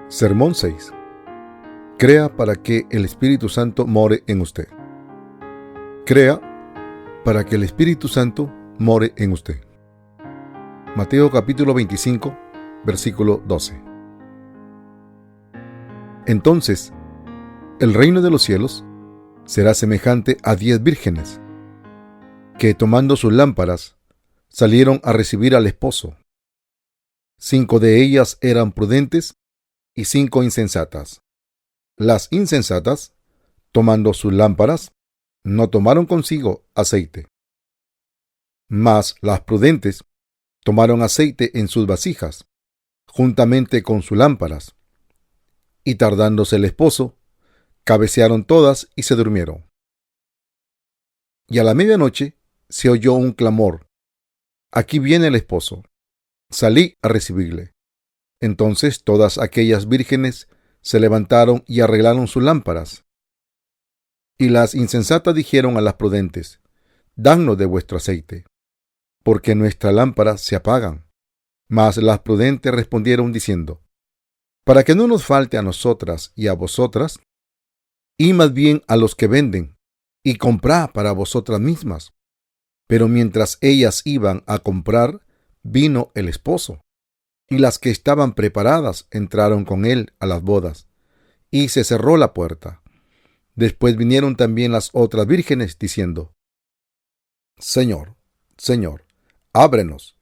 Sermón 6. Crea para que el Espíritu Santo more en usted. Crea para que el Espíritu Santo more en usted. Mateo capítulo 25, versículo 12. Entonces, el reino de los cielos será semejante a 10 vírgenes, que tomando sus lámparas, salieron a recibir al esposo. 5 de ellas eran prudentes y 5 insensatas. Las insensatas, tomando sus lámparas, no tomaron consigo aceite. Mas las prudentes tomaron aceite en sus vasijas, juntamente con sus lámparas. Y tardándose el esposo, cabecearon todas y se durmieron. Y a la medianoche se oyó un clamor: aquí viene el esposo, salí a recibirle. Entonces todas aquellas vírgenes se levantaron y arreglaron sus lámparas. Y las insensatas dijeron a las prudentes: danos de vuestro aceite, porque nuestras lámparas se apagan. Mas las prudentes respondieron diciendo: para que no nos falte a nosotras y a vosotras, y más bien a los que venden, y comprad para vosotras mismas. Pero mientras ellas iban a comprar, vino el esposo. Y las que estaban preparadas entraron con él a las bodas, y se cerró la puerta. Después vinieron también las otras vírgenes, diciendo: Señor, Señor, ábrenos.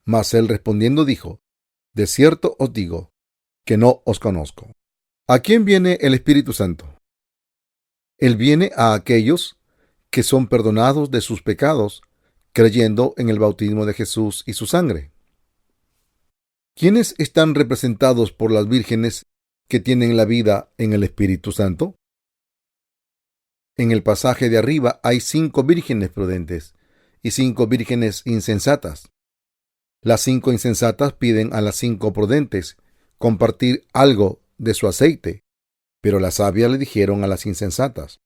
Mas él respondiendo dijo: de cierto os digo, que no os conozco. ¿A quién viene el Espíritu Santo? Él viene a aquellos que son perdonados de sus pecados, creyendo en el bautismo de Jesús y su sangre. ¿Quiénes están representados por las vírgenes que tienen la vida en el Espíritu Santo? En el pasaje de arriba hay 5 vírgenes prudentes y 5 vírgenes insensatas. Las 5 insensatas piden a las 5 prudentes compartir algo de su aceite, pero las sabias le dijeron a las insensatas: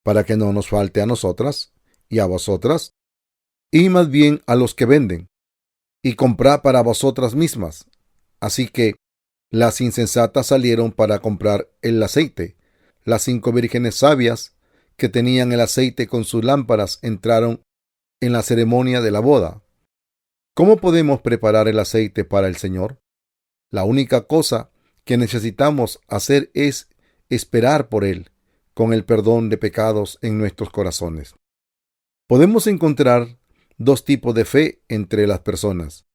para que no nos falte a nosotras y a vosotras, y más bien a los que venden, y comprad para vosotras mismas. Así que las insensatas salieron para comprar el aceite. Las 5 vírgenes sabias que tenían el aceite con sus lámparas entraron en la ceremonia de la boda. ¿Cómo podemos preparar el aceite para el Señor? La única cosa que necesitamos hacer es esperar por Él, con el perdón de pecados en nuestros corazones. Podemos encontrar 2 tipos de fe entre las personas.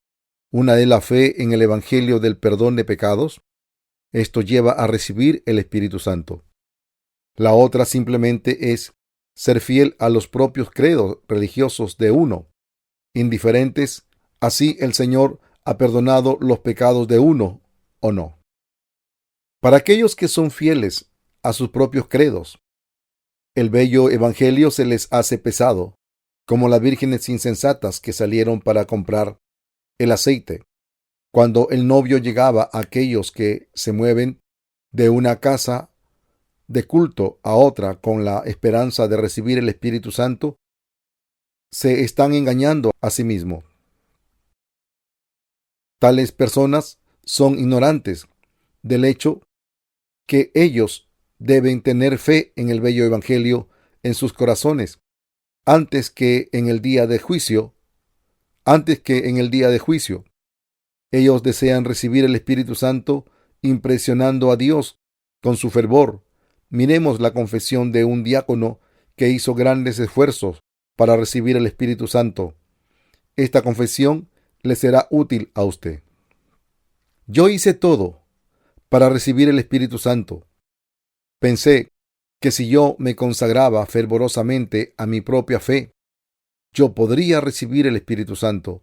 Una es la fe en el Evangelio del perdón de pecados. Esto lleva a recibir el Espíritu Santo. La otra simplemente es ser fiel a los propios credos religiosos de uno, indiferentes a si el Señor ha perdonado los pecados de uno o no. Para aquellos que son fieles a sus propios credos, el bello Evangelio se les hace pesado, como las vírgenes insensatas que salieron para comprar el aceite. Cuando el novio llegaba a aquellos que se mueven de una casa de culto a otra con la esperanza de recibir el Espíritu Santo, se están engañando a sí mismos. Tales personas son ignorantes del hecho que ellos deben tener fe en el bello Evangelio en sus corazones antes que en el día de juicio. Ellos desean recibir el Espíritu Santo impresionando a Dios con su fervor. Miremos la confesión de un diácono que hizo grandes esfuerzos para recibir el Espíritu Santo. Esta confesión le será útil a usted. Yo hice todo para recibir el Espíritu Santo. Pensé que si yo me consagraba fervorosamente a mi propia fe, yo podría recibir el Espíritu Santo,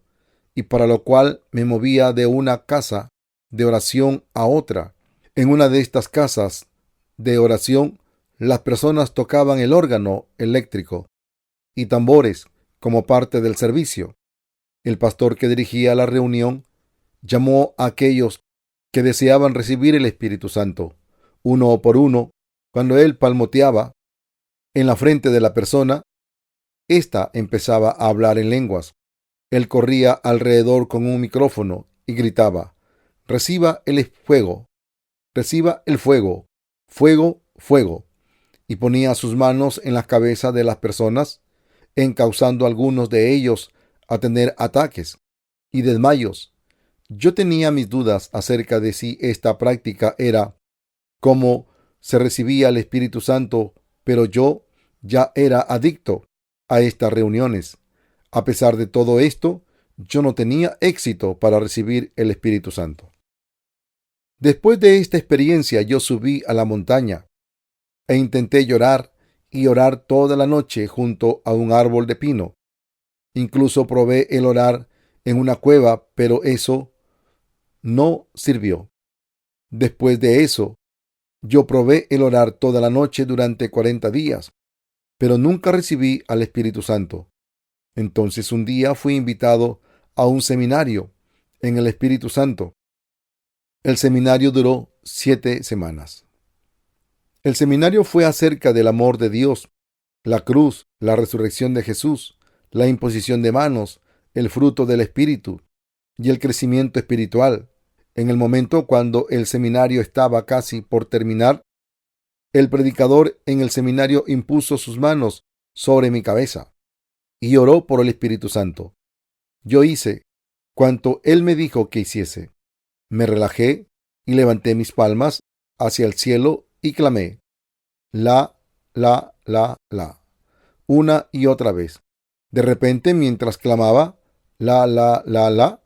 y para lo cual me movía de una casa de oración a otra. En una de estas casas de oración, las personas tocaban el órgano eléctrico y tambores como parte del servicio. El pastor que dirigía la reunión llamó a aquellos que deseaban recibir el Espíritu Santo, uno por uno. Cuando él palmoteaba en la frente de la persona, ésta empezaba a hablar en lenguas. Él corría alrededor con un micrófono y gritaba: reciba el fuego, reciba el fuego, fuego, fuego. Y ponía sus manos en las cabezas de las personas, encauzando a algunos de ellos a tener ataques y desmayos. Yo tenía mis dudas acerca de si esta práctica era cómo se recibía el Espíritu Santo, pero yo ya era adicto a estas reuniones. A pesar de todo esto, yo no tenía éxito para recibir el Espíritu Santo. Después de esta experiencia, yo subí a la montaña e intenté llorar y orar toda la noche junto a un árbol de pino. Incluso probé el orar en una cueva, pero eso no sirvió. Después de eso, yo probé el orar toda la noche durante 40 días, pero nunca recibí al Espíritu Santo. Entonces un día fui invitado a un seminario en el Espíritu Santo. El seminario duró 7 semanas. El seminario fue acerca del amor de Dios, la cruz, la resurrección de Jesús, la imposición de manos, el fruto del Espíritu y el crecimiento espiritual. En el momento cuando el seminario estaba casi por terminar, el predicador en el seminario impuso sus manos sobre mi cabeza y oró por el Espíritu Santo. Yo hice cuanto él me dijo que hiciese. Me relajé y levanté mis palmas hacia el cielo y clamé, la, una y otra vez. De repente, mientras clamaba, la,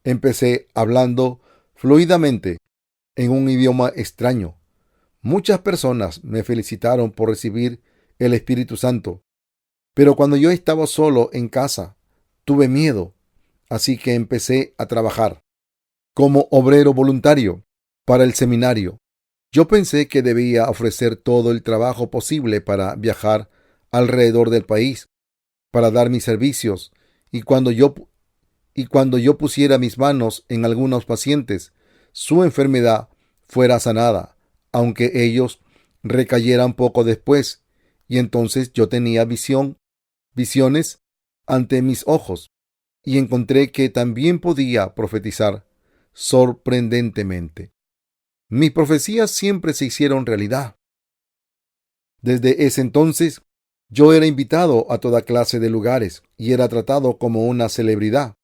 empecé hablando fluidamente en un idioma extraño. Muchas personas me felicitaron por recibir el Espíritu Santo, pero cuando yo estaba solo en casa, tuve miedo, así que empecé a trabajar como obrero voluntario para el seminario. Yo pensé que debía ofrecer todo el trabajo posible para viajar alrededor del país, para dar mis servicios, y cuando yo pusiera mis manos en algunos pacientes, su enfermedad fuera sanada, aunque ellos recayeran poco después, y entonces yo tenía visiones ante mis ojos, y encontré que también podía profetizar sorprendentemente. Mis profecías siempre se hicieron realidad. Desde ese entonces, yo era invitado a toda clase de lugares y era tratado como una celebridad.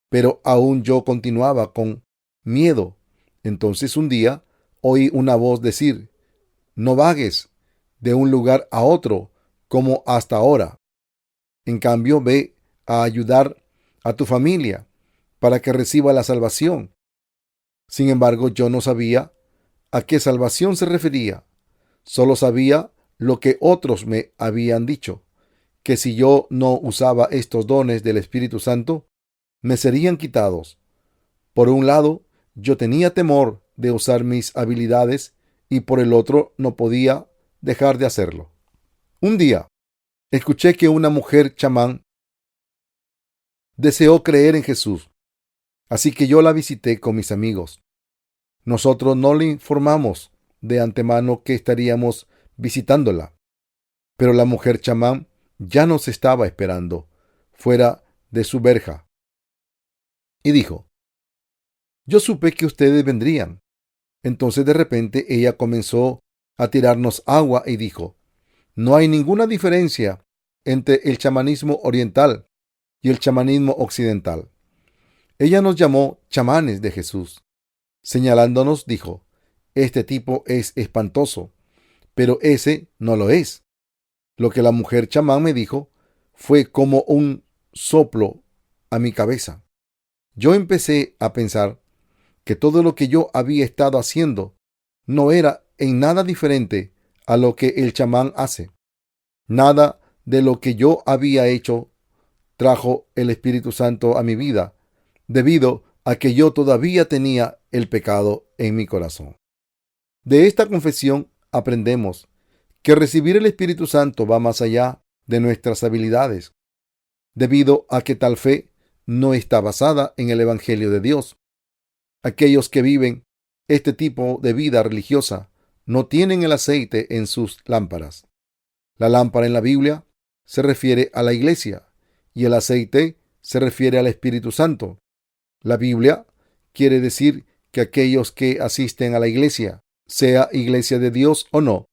Pero aún yo continuaba con miedo. Entonces un día oí una voz decir, no vagues de un lugar a otro como hasta ahora. En cambio, ve a ayudar a tu familia para que reciba la salvación. Sin embargo, yo no sabía a qué salvación se refería. Solo sabía lo que otros me habían dicho, que si yo no usaba estos dones del Espíritu Santo, me serían quitados. Por un lado, yo tenía temor de usar mis habilidades y por el otro no podía dejar de hacerlo. Un día, escuché que una mujer chamán deseó creer en Jesús, así que yo la visité con mis amigos. Nosotros no le informamos de antemano que estaríamos visitándola, pero la mujer chamán ya nos estaba esperando fuera de su verja y dijo, yo supe que ustedes vendrían. Entonces de repente ella comenzó a tirarnos agua y dijo, no hay ninguna diferencia entre el chamanismo oriental y el chamanismo occidental. Ella nos llamó chamanes de Jesús. Señalándonos dijo, este tipo es espantoso, pero ese no lo es. Lo que la mujer chamán me dijo fue como un soplo a mi cabeza. Yo empecé a pensar que todo lo que yo había estado haciendo no era en nada diferente a lo que el chamán hace. Nada de lo que yo había hecho trajo el Espíritu Santo a mi vida, debido a que yo todavía tenía el pecado en mi corazón. De esta confesión aprendemos que recibir el Espíritu Santo va más allá de nuestras habilidades, debido a que tal fe no está basada en el Evangelio de Dios. Aquellos que viven este tipo de vida religiosa no tienen el aceite en sus lámparas. La lámpara en la Biblia se refiere a la iglesia y el aceite se refiere al Espíritu Santo. La Biblia quiere decir que aquellos que asisten a la iglesia sea iglesia de Dios o no,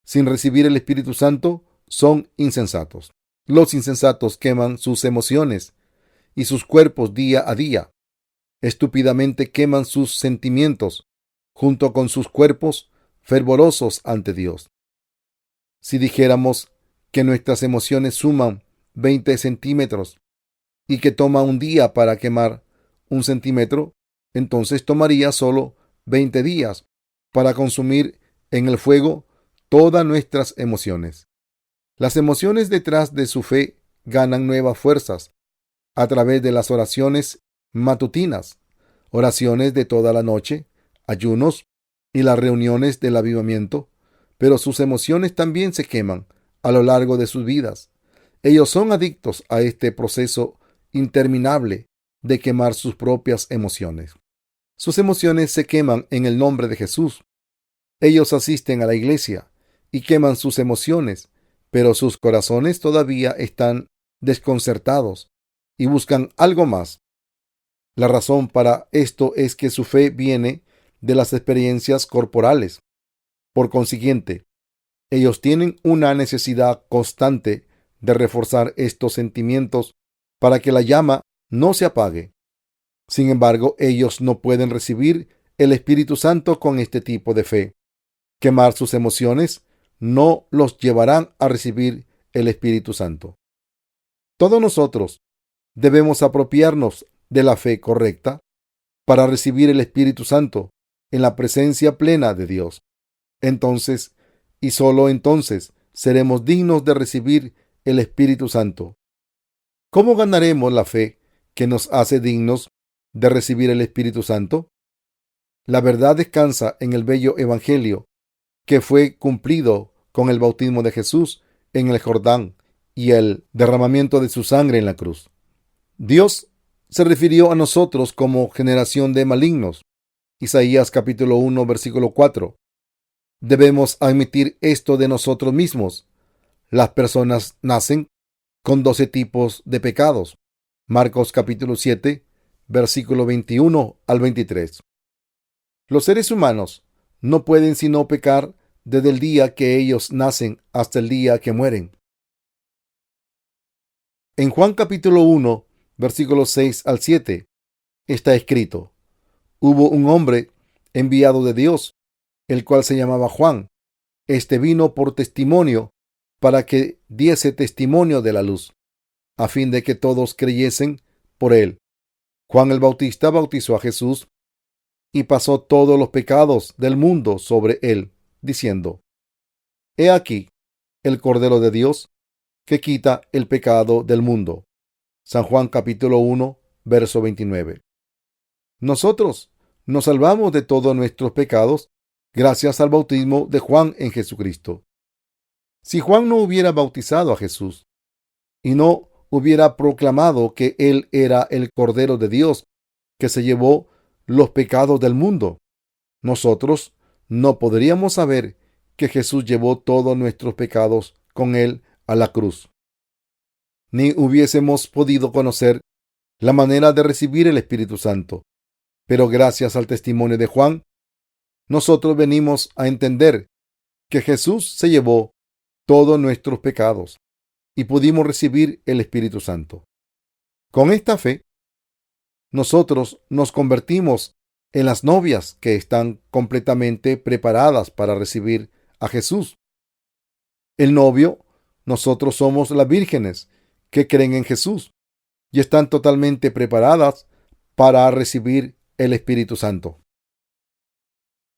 sin recibir el Espíritu Santo, son insensatos. Los insensatos queman sus emociones y sus cuerpos día a día. Estúpidamente queman sus sentimientos junto con sus cuerpos fervorosos ante Dios. Si dijéramos que nuestras emociones suman 20 centímetros y que toma un día para quemar 1 centímetro, entonces tomaría solo 20 días para consumir en el fuego todas nuestras emociones. Las emociones detrás de su fe ganan nuevas fuerzas a través de las oraciones matutinas, oraciones de toda la noche, ayunos y las reuniones del avivamiento, pero sus emociones también se queman a lo largo de sus vidas. Ellos son adictos a este proceso interminable de quemar sus propias emociones. Sus emociones se queman en el nombre de Jesús. Ellos asisten a la iglesia y queman sus emociones, pero sus corazones todavía están desconcertados y buscan algo más. La razón para esto es que su fe viene de las experiencias corporales. Por consiguiente, ellos tienen una necesidad constante de reforzar estos sentimientos para que la llama no se apague. Sin embargo, ellos no pueden recibir el Espíritu Santo con este tipo de fe. Quemar sus emociones no los llevarán a recibir el Espíritu Santo. Todos nosotros debemos apropiarnos de la fe correcta para recibir el Espíritu Santo en la presencia plena de Dios. Entonces, y solo entonces, seremos dignos de recibir el Espíritu Santo. ¿Cómo ganaremos la fe que nos hace dignos de recibir el Espíritu Santo? La verdad descansa en el bello Evangelio que fue cumplido con el bautismo de Jesús en el Jordán y el derramamiento de su sangre en la cruz. Dios se refirió a nosotros como generación de malignos. Isaías capítulo 1, versículo 4. Debemos admitir esto de nosotros mismos. Las personas nacen con 12 tipos de pecados. Marcos capítulo 7, versículo 21 al 23. Los seres humanos no pueden sino pecar desde el día que ellos nacen hasta el día que mueren. En Juan capítulo 1, versículos 6 al 7, está escrito: Hubo un hombre enviado de Dios, el cual se llamaba Juan. Este vino por testimonio, para que diese testimonio de la luz, a fin de que todos creyesen por él. Juan el Bautista bautizó a Jesús y pasó todos los pecados del mundo sobre él, diciendo: He aquí el Cordero de Dios, que quita el pecado del mundo. San Juan capítulo 1, verso 29. Nosotros nos salvamos de todos nuestros pecados gracias al bautismo de Juan en Jesucristo. Si Juan no hubiera bautizado a Jesús y no hubiera proclamado que Él era el Cordero de Dios que se llevó los pecados del mundo, nosotros no podríamos saber que Jesús llevó todos nuestros pecados con Él a la cruz, ni hubiésemos podido conocer la manera de recibir el Espíritu Santo. Pero gracias al testimonio de Juan, nosotros venimos a entender que Jesús se llevó todos nuestros pecados y pudimos recibir el Espíritu Santo. Con esta fe, nosotros nos convertimos en las novias que están completamente preparadas para recibir a Jesús. El novio, nosotros somos las vírgenes que creen en Jesús y están totalmente preparadas para recibir el Espíritu Santo.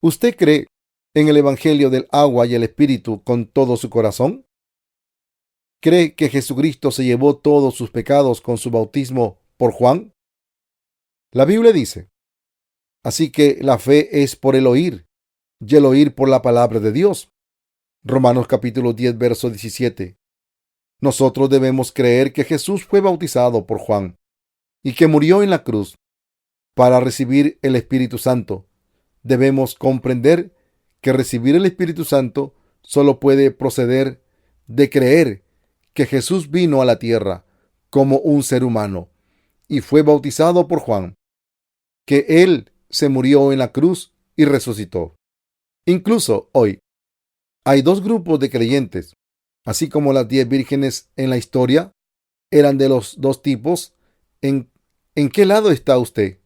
¿Usted cree en el Evangelio del agua y el Espíritu con todo su corazón? ¿Cree que Jesucristo se llevó todos sus pecados con su bautismo por Juan? La Biblia dice: así que la fe es por el oír, y el oír por la palabra de Dios. Romanos capítulo 10, verso 17. Nosotros debemos creer que Jesús fue bautizado por Juan y que murió en la cruz para recibir el Espíritu Santo. Debemos comprender que recibir el Espíritu Santo solo puede proceder de creer que Jesús vino a la tierra como un ser humano y fue bautizado por Juan, que Él se murió en la cruz y resucitó. Incluso hoy hay dos grupos de creyentes, así como las 10 vírgenes en la historia eran de los dos tipos. ¿En, en qué lado está usted?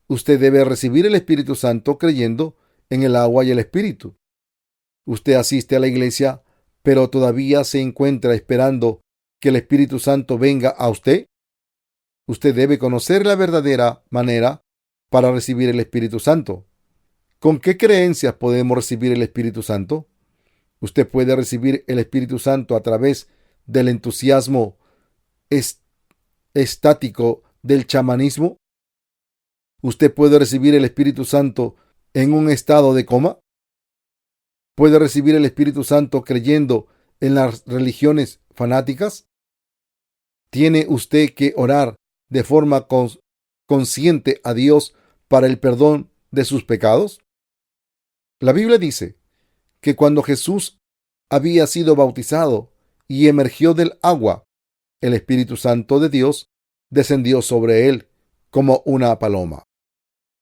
Usted debe recibir el Espíritu Santo creyendo en el agua y el Espíritu. Usted asiste a la iglesia, pero todavía se encuentra esperando que el Espíritu Santo venga a usted. Usted debe conocer la verdadera manera para recibir el Espíritu Santo. ¿Con qué creencias podemos recibir el Espíritu Santo? Usted puede recibir el Espíritu Santo a través del entusiasmo estático del chamanismo. Usted puede recibir el Espíritu Santo en un estado de coma. Puede recibir el Espíritu Santo creyendo en las religiones fanáticas. ¿Tiene usted que orar de forma consciente a Dios para el perdón de sus pecados? La Biblia dice que cuando Jesús había sido bautizado y emergió del agua, el Espíritu Santo de Dios descendió sobre él como una paloma.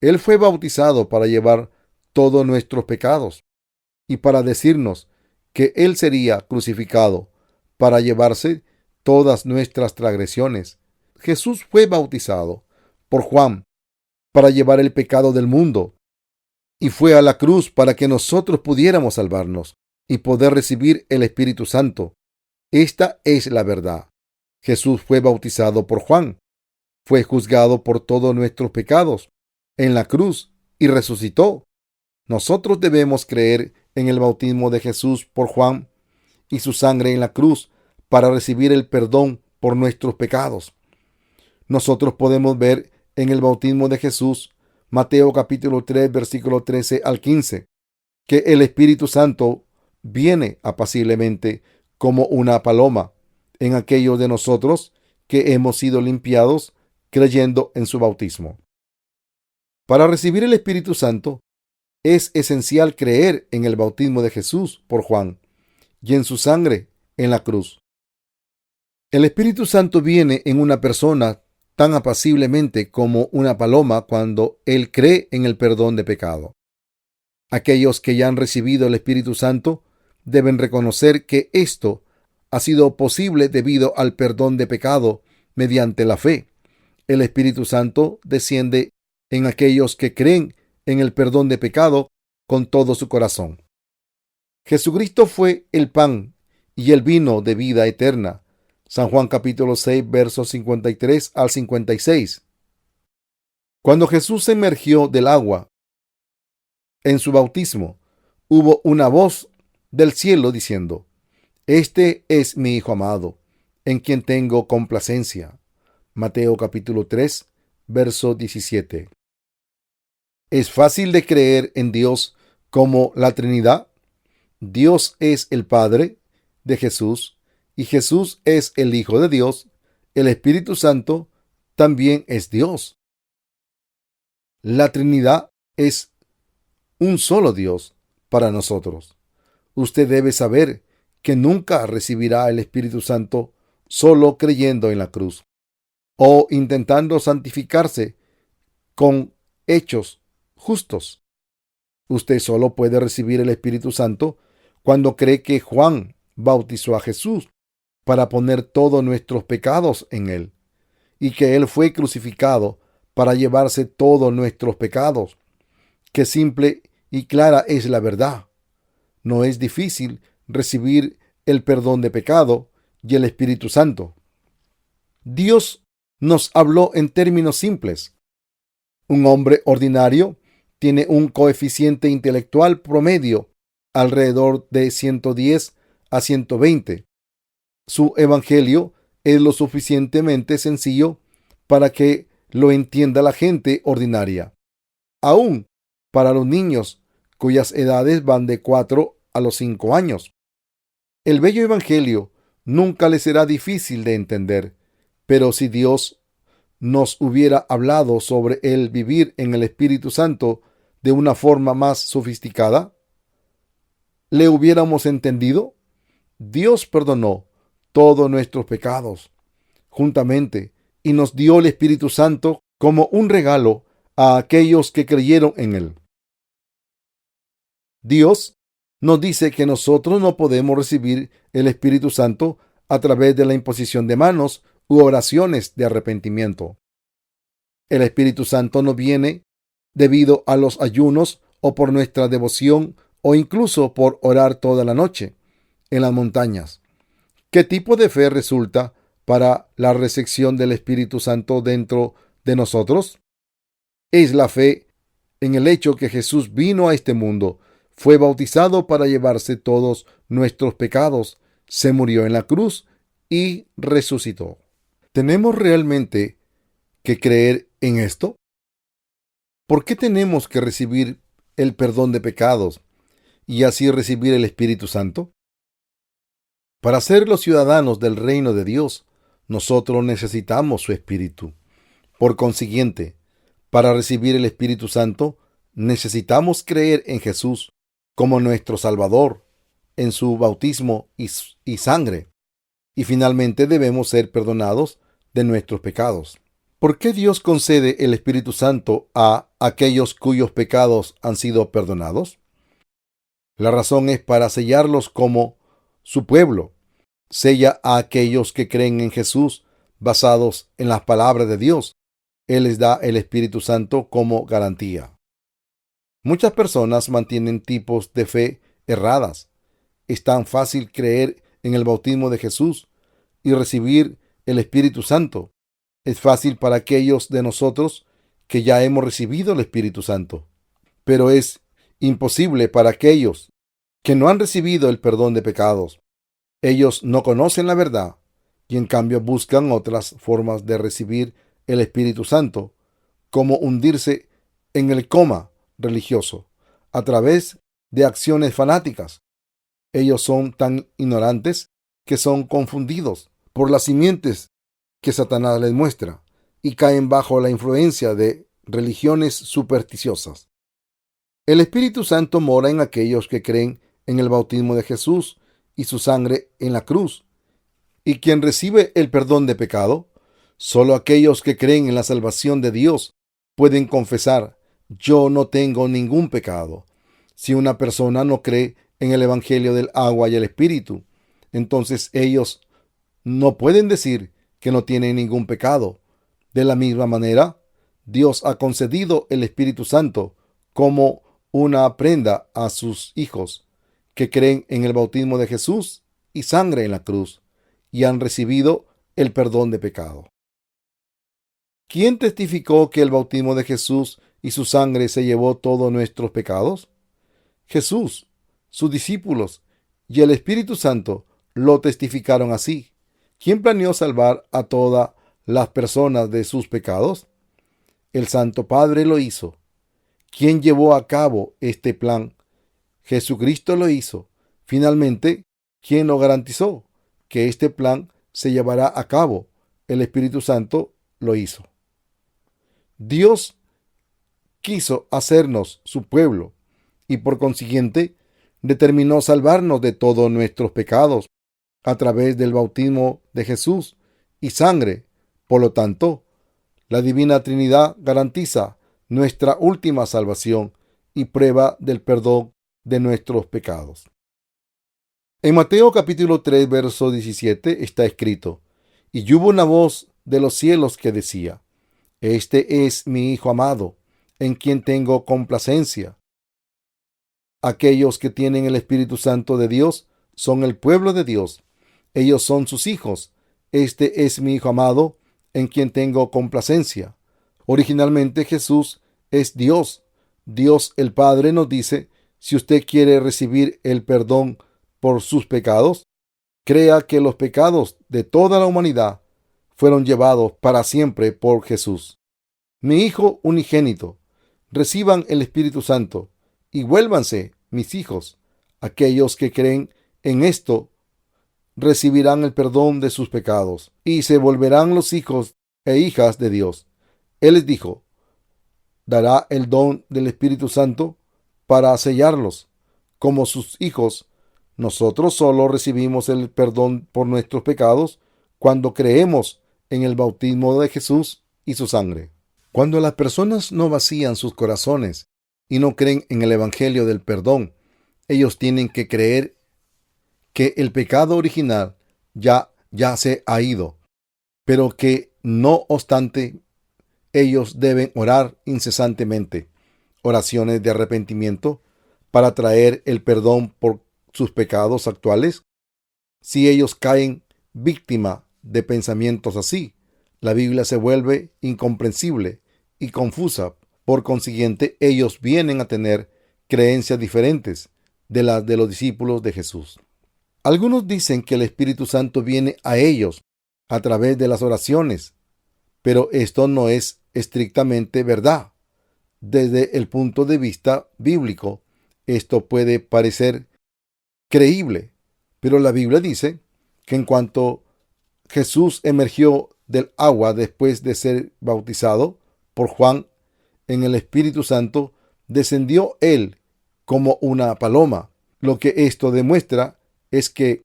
Él fue bautizado para llevar todos nuestros pecados y para decirnos que Él sería crucificado para llevarse todas nuestras transgresiones. Jesús fue bautizado por Juan para llevar el pecado del mundo y fue a la cruz para que nosotros pudiéramos salvarnos y poder recibir el Espíritu Santo. Esta es la verdad. Jesús fue bautizado por Juan, fue juzgado por todos nuestros pecados en la cruz y resucitó. Nosotros debemos creer en el bautismo de Jesús por Juan y su sangre en la cruz para recibir el perdón por nuestros pecados. Nosotros podemos ver en el bautismo de Jesús, Mateo capítulo 3, versículo 13 al 15, que el Espíritu Santo viene apaciblemente como una paloma en aquellos de nosotros que hemos sido limpiados creyendo en su bautismo. Para recibir el Espíritu Santo, es esencial creer en el bautismo de Jesús por Juan y en su sangre en la cruz. El Espíritu Santo viene en una persona tan apaciblemente como una paloma cuando él cree en el perdón de pecado. Aquellos que ya han recibido el Espíritu Santo deben reconocer que esto ha sido posible debido al perdón de pecado mediante la fe. El Espíritu Santo desciende en aquellos que creen en el perdón de pecado con todo su corazón. Jesucristo fue el pan y el vino de vida eterna. San Juan capítulo 6, versos 53 al 56. Cuando Jesús se emergió del agua en su bautismo, hubo una voz del cielo diciendo: Este es mi Hijo amado, en quien tengo complacencia. Mateo capítulo 3, verso 17. ¿Es fácil de creer en Dios como la Trinidad? Dios es el Padre de Jesús y Jesús es el Hijo de Dios. El Espíritu Santo también es Dios. La Trinidad es un solo Dios para nosotros. Usted debe saber que nunca recibirá el Espíritu Santo solo creyendo en la cruz o intentando santificarse con hechos justos. Usted solo puede recibir el Espíritu Santo cuando cree que Juan bautizó a Jesús para poner todos nuestros pecados en él y que él fue crucificado para llevarse todos nuestros pecados. Qué simple y clara es la verdad. No es difícil recibir el perdón de pecado y el Espíritu Santo. Dios nos habló en términos simples. Un hombre ordinario tiene un coeficiente intelectual promedio alrededor de 110 a 120. Su evangelio es lo suficientemente sencillo para que lo entienda la gente ordinaria, aún para los niños cuyas edades van de 4 a los 5 años. El bello evangelio nunca les será difícil de entender, pero si Dios nos hubiera hablado sobre el vivir en el Espíritu Santo de una forma más sofisticada, ¿le hubiéramos entendido? Dios perdonó todos nuestros pecados juntamente y nos dio el Espíritu Santo como un regalo a aquellos que creyeron en él. Dios nos dice que nosotros no podemos recibir el Espíritu Santo a través de la imposición de manos u oraciones de arrepentimiento. El Espíritu Santo no viene debido a los ayunos o por nuestra devoción o incluso por orar toda la noche en las montañas. ¿Qué tipo de fe resulta para la recepción del Espíritu Santo dentro de nosotros? Es la fe en el hecho que Jesús vino a este mundo, fue bautizado para llevarse todos nuestros pecados, se murió en la cruz y resucitó. ¿Tenemos realmente que creer en esto? ¿Por qué tenemos que recibir el perdón de pecados y así recibir el Espíritu Santo? Para ser los ciudadanos del reino de Dios, nosotros necesitamos su Espíritu. Por consiguiente, para recibir el Espíritu Santo, necesitamos creer en Jesús como nuestro Salvador, en su bautismo y sangre. Y finalmente debemos ser perdonados de nuestros pecados. ¿Por qué Dios concede el Espíritu Santo a aquellos cuyos pecados han sido perdonados? La razón es para sellarlos como su pueblo. Sella a aquellos que creen en Jesús basados en las palabras de Dios. Él les da el Espíritu Santo como garantía. Muchas personas mantienen tipos de fe erradas. Es tan fácil creer en el bautismo de Jesús y recibir el Espíritu Santo. Es fácil para aquellos de nosotros que ya hemos recibido el Espíritu Santo, pero es imposible para aquellos que no han recibido el perdón de pecados. Ellos no conocen la verdad y en cambio buscan otras formas de recibir el Espíritu Santo, como hundirse en el coma religioso a través de acciones fanáticas. Ellos son tan ignorantes que son confundidos por las simientes que Satanás les muestra y caen bajo la influencia de religiones supersticiosas. El Espíritu Santo mora en aquellos que creen en el bautismo de Jesús y su sangre en la cruz. ¿Y quien recibe el perdón de pecado? Solo aquellos que creen en la salvación de Dios pueden confesar: yo no tengo ningún pecado. Si una persona no cree en el Evangelio del agua y el Espíritu, entonces ellos no pueden decir que no tienen ningún pecado. De la misma manera, Dios ha concedido el Espíritu Santo como una prenda a sus hijos que creen en el bautismo de Jesús y sangre en la cruz y han recibido el perdón de pecado. ¿Quién testificó que el bautismo de Jesús y su sangre se llevó todos nuestros pecados? Jesús, sus discípulos y el Espíritu Santo lo testificaron así. ¿Quién planeó salvar a todas las personas de sus pecados? El Santo Padre lo hizo. ¿Quién llevó a cabo este plan? Jesucristo lo hizo. Finalmente, ¿quién lo garantizó que este plan se llevará a cabo? El Espíritu Santo lo hizo. Dios quiso hacernos su pueblo y por consiguiente determinó salvarnos de todos nuestros pecados a través del bautismo de Jesús y sangre. Por lo tanto, la Divina Trinidad garantiza nuestra última salvación y prueba del perdón de nuestros pecados. En Mateo capítulo 3, verso 17 está escrito: y hubo una voz de los cielos que decía: este es mi Hijo amado, en quien tengo complacencia. Aquellos que tienen el Espíritu Santo de Dios son el pueblo de Dios. Ellos son sus hijos. Este es mi Hijo amado, en quien tengo complacencia. Originalmente Jesús es Dios. Dios el Padre nos dice: si usted quiere recibir el perdón por sus pecados, crea que los pecados de toda la humanidad fueron llevados para siempre por Jesús. Mi Hijo unigénito, reciban el Espíritu Santo y vuélvanse mis hijos. Aquellos que creen en esto recibirán el perdón de sus pecados y se volverán los hijos e hijas de Dios. Él les dijo: dará el don del Espíritu Santo para sellarlos como sus hijos. Nosotros solo recibimos el perdón por nuestros pecados cuando creemos en el bautismo de Jesús y su sangre. Cuando las personas no vacían sus corazones y no creen en el Evangelio del perdón, ellos tienen que creer que el pecado original ya se ha ido, pero que no obstante ellos deben orar incesantemente, oraciones de arrepentimiento para traer el perdón por sus pecados actuales. Si ellos caen víctima de pensamientos así, la Biblia se vuelve incomprensible y confusa. Por consiguiente, ellos vienen a tener creencias diferentes de las de los discípulos de Jesús. Algunos dicen que el Espíritu Santo viene a ellos a través de las oraciones, pero esto no es estrictamente verdad. Desde el punto de vista bíblico, esto puede parecer creíble, pero la Biblia dice que en cuanto Jesús emergió del agua después de ser bautizado por Juan en el Espíritu Santo, descendió él como una paloma. Lo que esto demuestra es que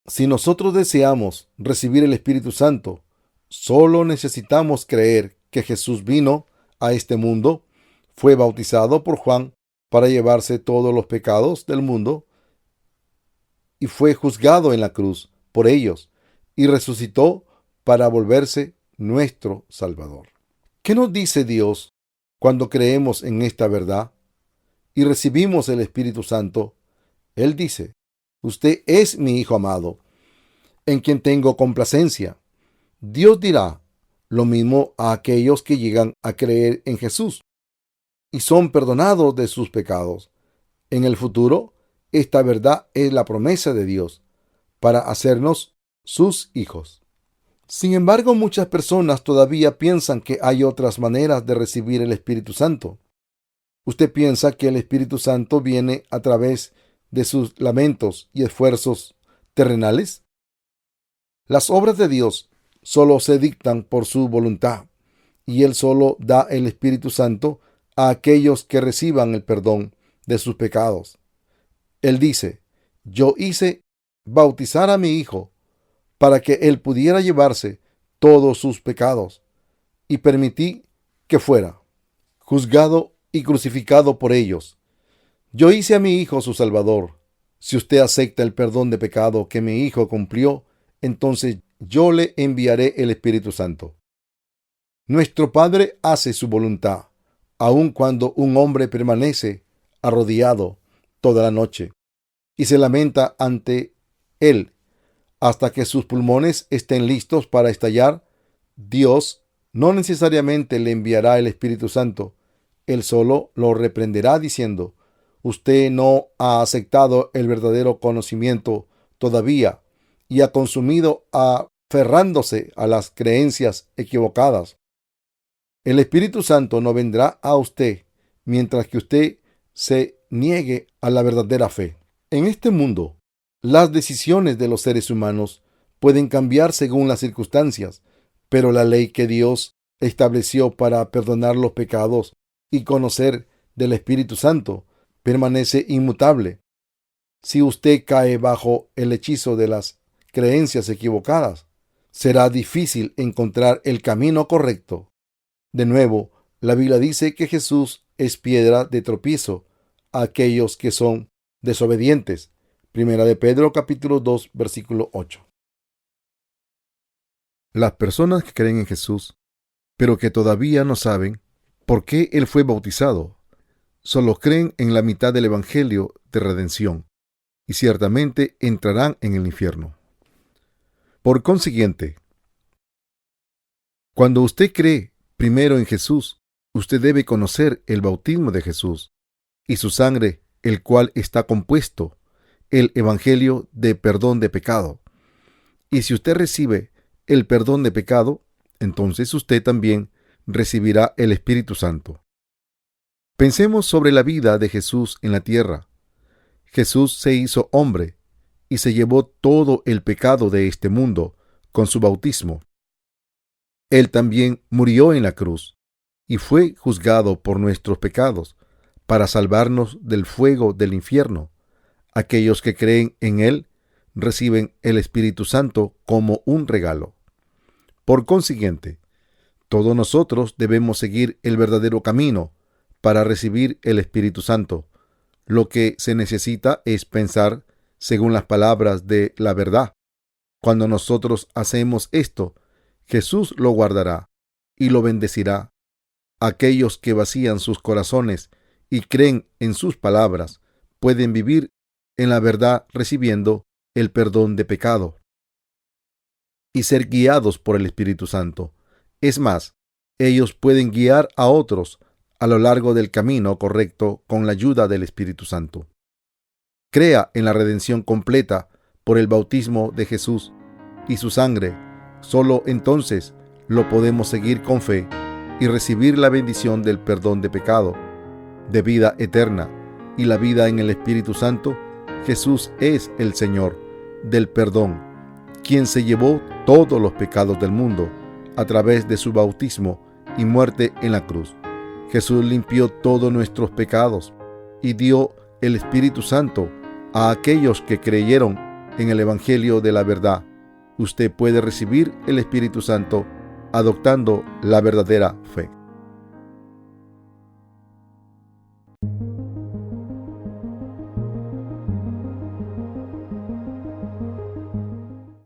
si nosotros deseamos recibir el Espíritu Santo, solo necesitamos creer que Jesús vino a este mundo, fue bautizado por Juan para llevarse todos los pecados del mundo y fue juzgado en la cruz por ellos y resucitó para volverse nuestro Salvador. ¿Qué nos dice Dios cuando creemos en esta verdad y recibimos el Espíritu Santo? Él dice: usted es mi Hijo amado, en quien tengo complacencia. Dios dirá lo mismo a aquellos que llegan a creer en Jesús y son perdonados de sus pecados. En el futuro, esta verdad es la promesa de Dios para hacernos sus hijos. Sin embargo, muchas personas todavía piensan que hay otras maneras de recibir el Espíritu Santo. ¿Usted piensa que el Espíritu Santo viene a través de sus lamentos y esfuerzos terrenales? Las obras de Dios solo se dictan por su voluntad, y Él solo da el Espíritu Santo a aquellos que reciban el perdón de sus pecados. Él dice: yo hice bautizar a mi Hijo para que Él pudiera llevarse todos sus pecados, y permití que fuera juzgado y crucificado por ellos. Yo hice a mi Hijo su Salvador. Si usted acepta el perdón de pecado que mi Hijo cumplió, entonces yo le enviaré el Espíritu Santo. Nuestro Padre hace su voluntad, aun cuando un hombre permanece arrodillado toda la noche y se lamenta ante Él hasta que sus pulmones estén listos para estallar. Dios no necesariamente le enviará el Espíritu Santo. Él solo lo reprenderá diciendo: usted no ha aceptado el verdadero conocimiento todavía y ha consumido aferrándose a las creencias equivocadas. El Espíritu Santo no vendrá a usted mientras que usted se niegue a la verdadera fe. En este mundo, las decisiones de los seres humanos pueden cambiar según las circunstancias, pero la ley que Dios estableció para perdonar los pecados y conocer del Espíritu Santo permanece inmutable. Si usted cae bajo el hechizo de las creencias equivocadas, será difícil encontrar el camino correcto. De nuevo, la Biblia dice que Jesús es piedra de tropiezo a aquellos que son desobedientes. Primera de Pedro capítulo 2 versículo 8. Las personas que creen en Jesús, pero que todavía no saben por qué Él fue bautizado, solo creen en la mitad del Evangelio de redención y ciertamente entrarán en el infierno. Por consiguiente, cuando usted cree primero en Jesús, usted debe conocer el bautismo de Jesús y su sangre, el cual está compuesto el Evangelio de perdón de pecado. Y si usted recibe el perdón de pecado, entonces usted también recibirá el Espíritu Santo. Pensemos sobre la vida de Jesús en la tierra. Jesús se hizo hombre y se llevó todo el pecado de este mundo con su bautismo. Él también murió en la cruz y fue juzgado por nuestros pecados para salvarnos del fuego del infierno. Aquellos que creen en Él reciben el Espíritu Santo como un regalo. Por consiguiente, todos nosotros debemos seguir el verdadero camino para recibir el Espíritu Santo. Lo que se necesita es pensar según las palabras de la verdad. Cuando nosotros hacemos esto, Jesús lo guardará y lo bendecirá. Aquellos que vacían sus corazones y creen en sus palabras pueden vivir en la verdad recibiendo el perdón de pecado y ser guiados por el Espíritu Santo. Es más, ellos pueden guiar a otros a lo largo del camino correcto con la ayuda del Espíritu Santo. Crea en la redención completa por el bautismo de Jesús y su sangre. Solo entonces lo podemos seguir con fe y recibir la bendición del perdón de pecado, de vida eterna y la vida en el Espíritu Santo. Jesús es el Señor del perdón, quien se llevó todos los pecados del mundo a través de su bautismo y muerte en la cruz. Jesús limpió todos nuestros pecados y dio el Espíritu Santo a aquellos que creyeron en el Evangelio de la verdad. Usted puede recibir el Espíritu Santo adoptando la verdadera fe.